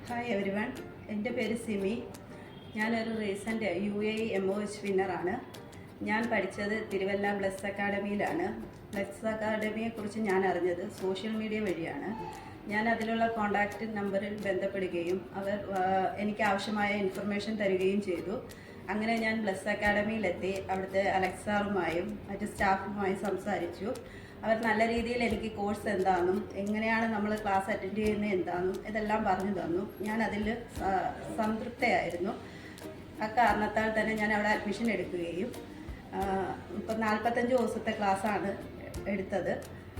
Hi every one, എൻ്റെ പേര് സിമി. ഞാനൊരു റീസെൻ്റ് UAE MOH വിന്നറാണ്. ഞാൻ പഠിച്ചത് തിരുവല്ല ബ്ലെസ് അക്കാഡമിയിലാണ്. ബ്ലെസ് അക്കാഡമിയെക്കുറിച്ച് ഞാൻ അറിഞ്ഞത് സോഷ്യൽ മീഡിയ വഴിയാണ്. ഞാൻ അതിലുള്ള കോൺടാക്റ്റ് നമ്പറിൽ ബന്ധപ്പെടുകയും അവർ എനിക്ക് ആവശ്യമായ ഇൻഫർമേഷൻ തരികയും ചെയ്തു. അങ്ങനെ ഞാൻ ബ്ലെസ് അക്കാഡമിയിലെത്തി അവിടുത്തെ അലക്സാറുമായും മറ്റ് സ്റ്റാഫുമായും സംസാരിച്ചു. അവർ നല്ല രീതിയിൽ എനിക്ക് കോഴ്സ് എന്താണെന്നും എങ്ങനെയാണ് നമ്മൾ ക്ലാസ് അറ്റൻഡ് ചെയ്യുന്നത് എന്താണെന്നും ഇതെല്ലാം പറഞ്ഞു തന്നു. ഞാൻ അതിൽ സംതൃപ്തയായിരുന്നു. ആ കാരണത്താൽ തന്നെ ഞാൻ അവിടെ അഡ്മിഷൻ എടുക്കുകയും ഇപ്പം 45 ദിവസത്തെ ക്ലാസ്സാണ് എടുത്തത്.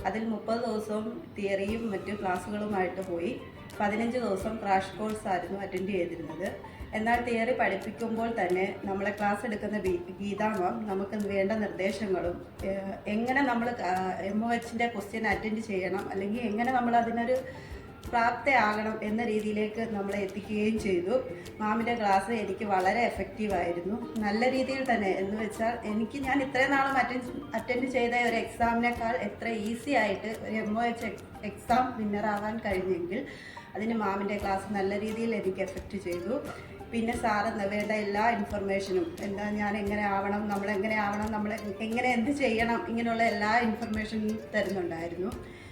അതിൽ 30 ദിവസവും തിയറിയും മറ്റു ക്ലാസ്സുകളുമായിട്ട് പോയി. 15 ദിവസം ക്രാഷ് കോഴ്സായിരുന്നു അറ്റൻഡ് ചെയ്തിരുന്നത്. എന്നാൽ തിയറി പഠിപ്പിക്കുമ്പോൾ തന്നെ നമ്മളെ ക്ലാസ് എടുക്കുന്ന ഗീതാമാം നമുക്ക് വേണ്ട നിർദ്ദേശങ്ങളും എങ്ങനെ നമ്മൾ MOHൻ്റെ ക്വസ്റ്റ്യൻ അറ്റൻഡ് ചെയ്യണം, അല്ലെങ്കിൽ എങ്ങനെ നമ്മൾ അതിനൊരു പ്രാപ്തയാകണം എന്ന രീതിയിലേക്ക് നമ്മളെ എത്തിക്കുകയും ചെയ്തു. മാമിൻ്റെ ക്ലാസ് എനിക്ക് വളരെ എഫക്റ്റീവായിരുന്നു. നല്ല രീതിയിൽ തന്നെ എന്ന് വെച്ചാൽ ഞാൻ ഇത്രയും നാളും അറ്റൻഡ് ചെയ്ത ഒരു എക്സാമിനേക്കാൾ എത്ര ഈസി ആയിട്ട് ഒരു MOH എക്സാം വിന്നറാവാൻ കഴിഞ്ഞെങ്കിൽ അതിന് മാമിൻ്റെ ക്ലാസ് നല്ല രീതിയിൽ എനിക്ക് എഫക്റ്റ് ചെയ്തു. പിന്നെ സാറ് വേണ്ട എല്ലാ ഇൻഫർമേഷനും ഞാൻ എങ്ങനെ ആവണം, നമ്മളെങ്ങനെ ആവണം, നമ്മൾ എങ്ങനെ എന്ത് ചെയ്യണം, ഇങ്ങനെയുള്ള എല്ലാ ഇൻഫർമേഷനും തരുന്നുണ്ടായിരുന്നു.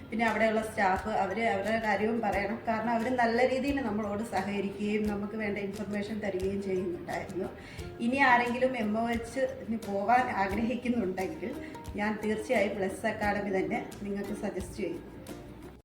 പിന്നെ അവിടെയുള്ള സ്റ്റാഫ് അവരുടെ കാര്യവും പറയണം, കാരണം അവർ നല്ല രീതിയിൽ നമ്മളോട് സഹകരിക്കുകയും നമുക്ക് വേണ്ട ഇൻഫർമേഷൻ തരികയും ചെയ്യുന്നുണ്ടായിരുന്നു. ഇനി ആരെങ്കിലും MOHന് പോകാൻ ആഗ്രഹിക്കുന്നുണ്ടെങ്കിൽ ഞാൻ തീർച്ചയായും ബ്ലെസ് അക്കാഡമി തന്നെ നിങ്ങൾക്ക് സജസ്റ്റ് ചെയ്യും.